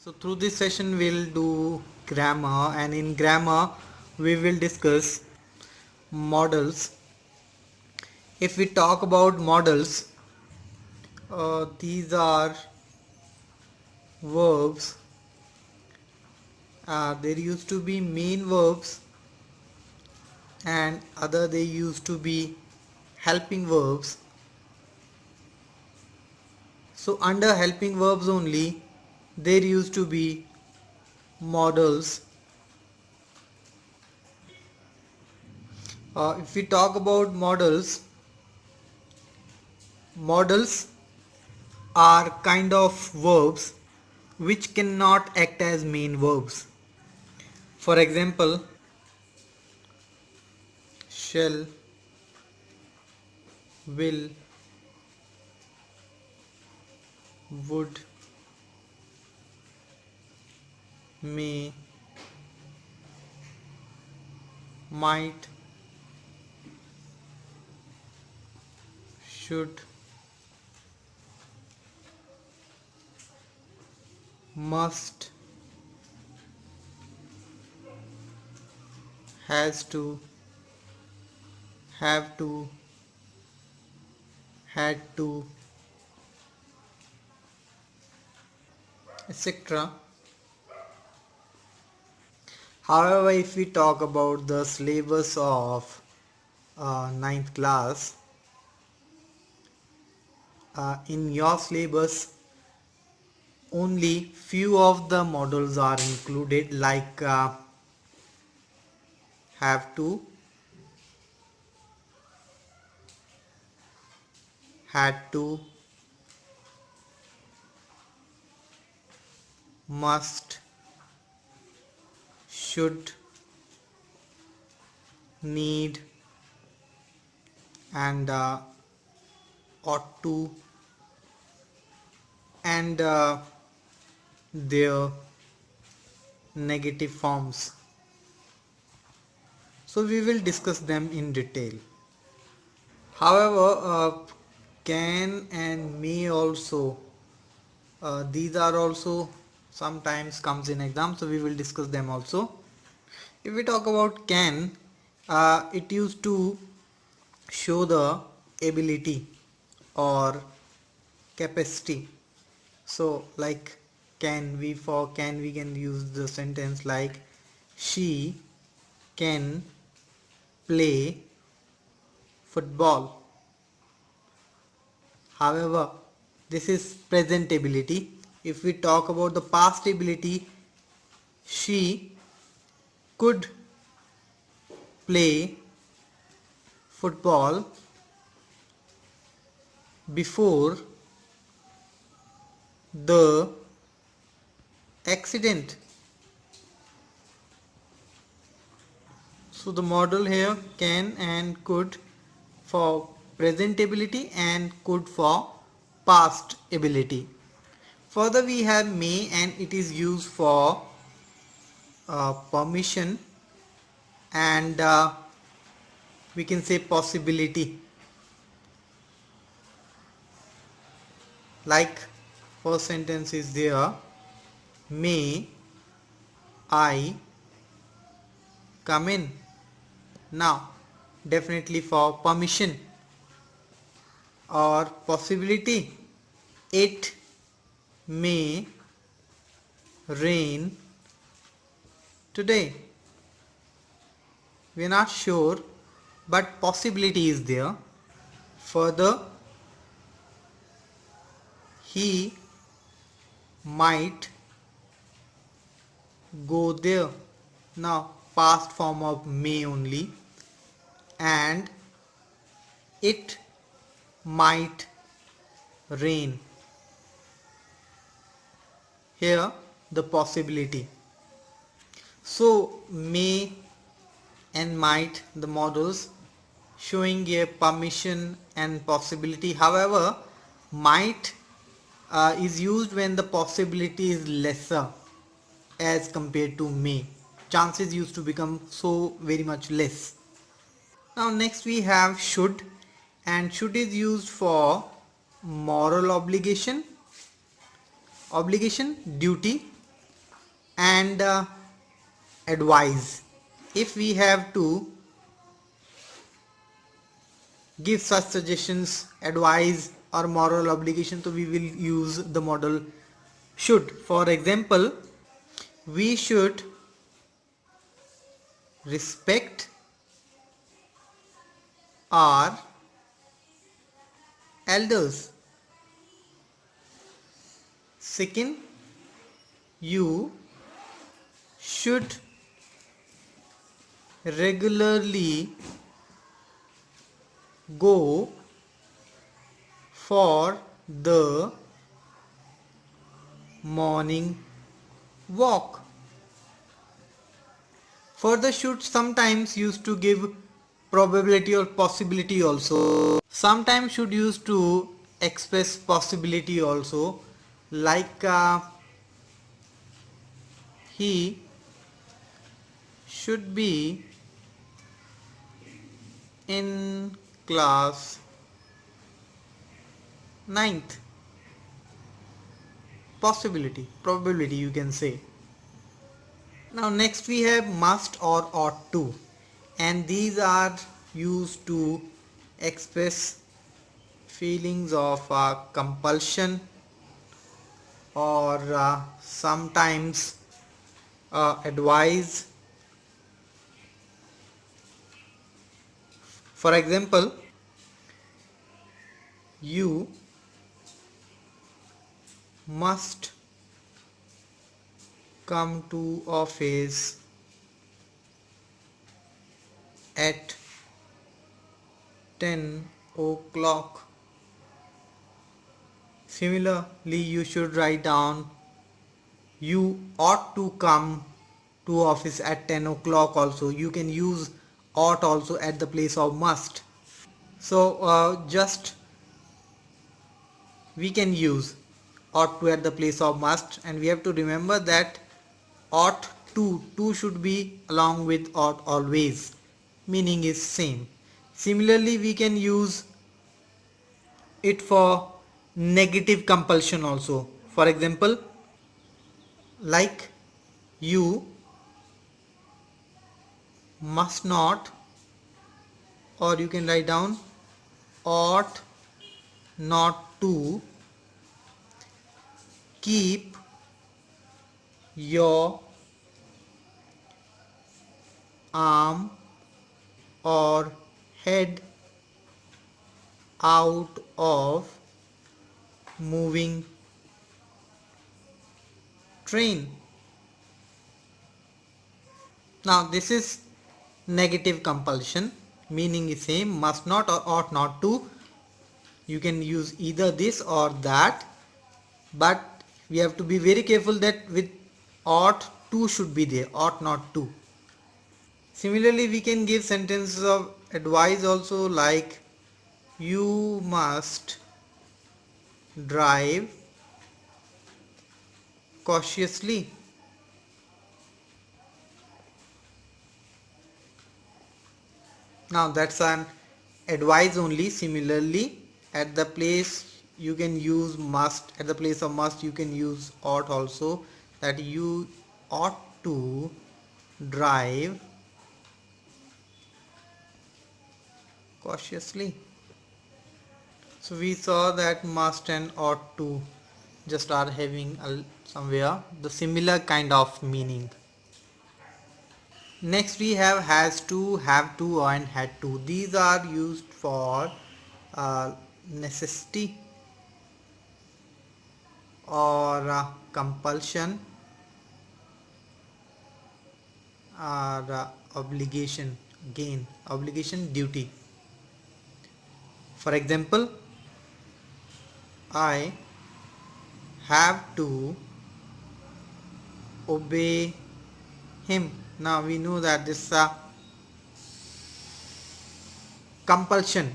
So through this session we'll do grammar, and in grammar we will discuss models. If we talk about models, these are verbs. There used to be main verbs and other they used to be helping verbs. So under helping verbs only there used to be models. If we talk about models are kind of verbs which cannot act as main verbs. For example, shall, will, would, may, might, should, must, has to, have to, had to, etc. However, if we talk about the syllabus of ninth class, in your syllabus only few of the models are included, like have to, had to, must, should, need, and ought to, and their negative forms. So we will discuss them in detail. However, can and may also, these are also sometimes comes in exam, so we will discuss them also. If we talk about can, it used to show the ability or capacity. So like can we can use the sentence like she can play football. However, this is present ability. If we talk about the past ability, she could play football before the accident. So the model here can and could for present ability and could for past ability. Further we have may, and it is used for permission, and we can say possibility. Like first sentence is there, may I come in? Now definitely for permission. Or possibility, it may rain today. We are not sure, but possibility is there. Further, he might go there. Now past form of may only. And it might rain. Here the possibility. So may and might, the models showing a permission and possibility. However, might is used when the possibility is lesser as compared to may. Chances used to become so very much less. Now next we have should, and should is used for moral obligation, duty, and advise. If we have to give such suggestions, advice or moral obligation, so we will use the modal should. For example, we should respect our elders. Second, you should regularly go for the morning walk. Further should sometimes used to give probability or possibility also. Sometimes should used to express possibility also, like he should be in class ninth. Possibility, probability you can say. Now next we have must or ought to, and these are used to express feelings of compulsion or sometimes advise. For example, you must come to office at 10 o'clock. Similarly, you should write down you ought to come to office at 10 o'clock also. You can use ought also at the place of must. So just we can use ought to at the place of must, and we have to remember that ought to should be along with ought always, meaning is same. Similarly, we can use it for negative compulsion also. For example, like you must not, or you can write down ought not to keep your arm or head out of moving train. Now this is negative compulsion, meaning is same, must not or ought not to. You can use either this or that, but we have to be very careful that with ought to should be there, ought not to. Similarly, we can give sentences of advice also, like you must drive cautiously. Now that's an advice only. Similarly, at the place you can use must, at the place of must you can use ought also, that you ought to drive cautiously. So we saw that must and ought to just are having somewhere the similar kind of meaning. Next we have have to and had to. These are used for necessity or compulsion or obligation, gain, obligation, duty. For example, I have to obey him. Now we know that this compulsion.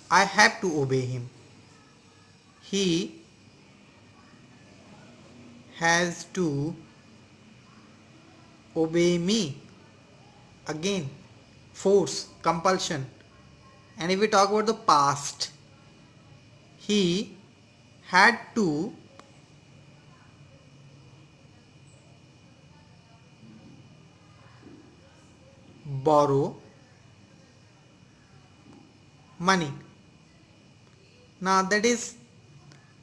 I have to obey him. He has to obey me. Again, force, compulsion. And if we talk about the past, he had to borrow money. Now that is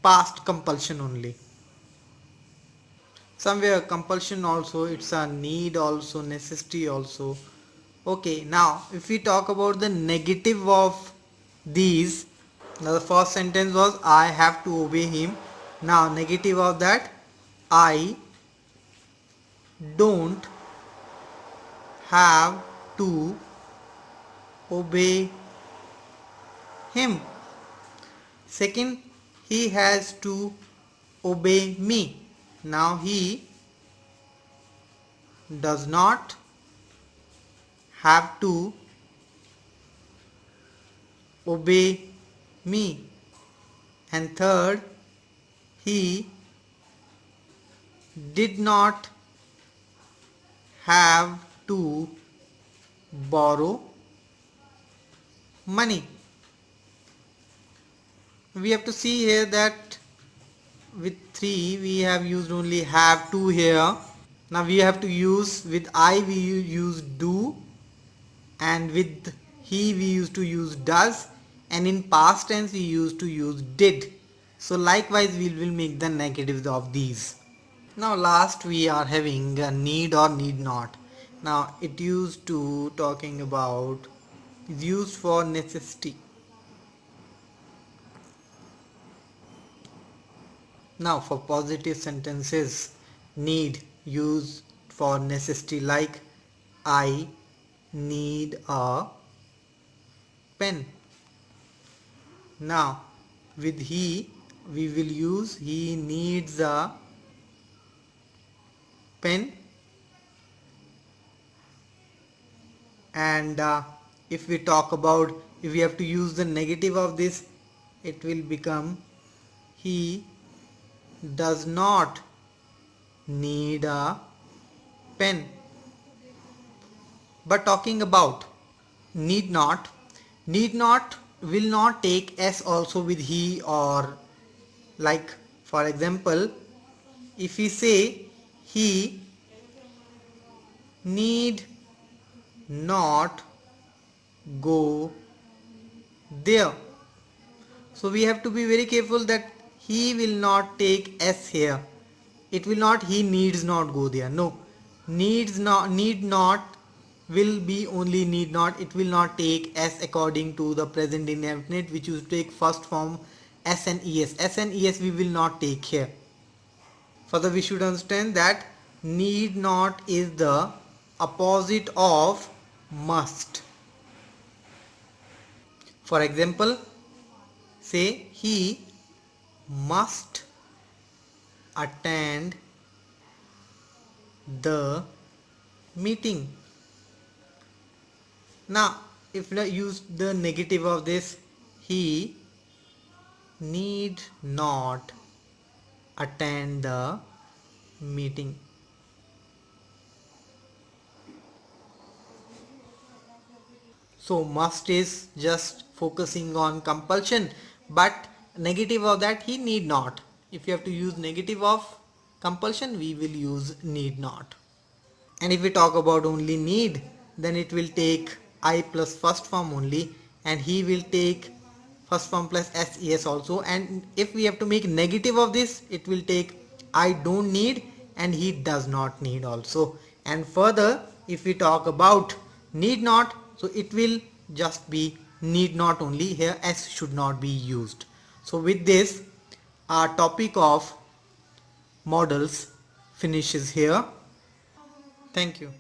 past compulsion only. Somewhere compulsion also, it's a need also, necessity also. Okay, now if we talk about the negative of these, now the first sentence was I have to obey him. Now negative of that, I don't have to obey him. Second, he has to obey me. Now he does not have to obey me. And third, he did not have to borrow money. We have to see here that with 3 we have used only have to here. Now we have to use with I we use do, and with he we used to use does, and in past tense we used to use did. So likewise we will make the negatives of these. Now last we are having a need or need not. Now it used to talking about is used for necessity. Now for positive sentences, need used for necessity, like I need a pen. Now with he we will use he needs a pen, and if we talk about, if we have to use the negative of this, it will become he does not need a pen. But talking about need not, need not will not take s also with he, or like for example if we say he need not go there, so we have to be very careful that he will not take s here. It will not he needs not go there. No, needs not, need not will be only need not. It will not take s according to the present indefinite, which you take first form s and es. S and es we will not take here. Further we should understand that need not is the opposite of must. For example, say he must attend the meeting. Now if we use the negative of this, he need not attend the meeting. So must is just focusing on compulsion, but negative of that he need not. If you have to use negative of compulsion, we will use need not. And if we talk about only need, then it will take I plus first form only, and he will take first form plus ses also. And if we have to make negative of this, it will take I don't need and he does not need also. And further if we talk about need not, so it will just be need not only, here s should not be used. So with this our topic of modals finishes here. Thank you.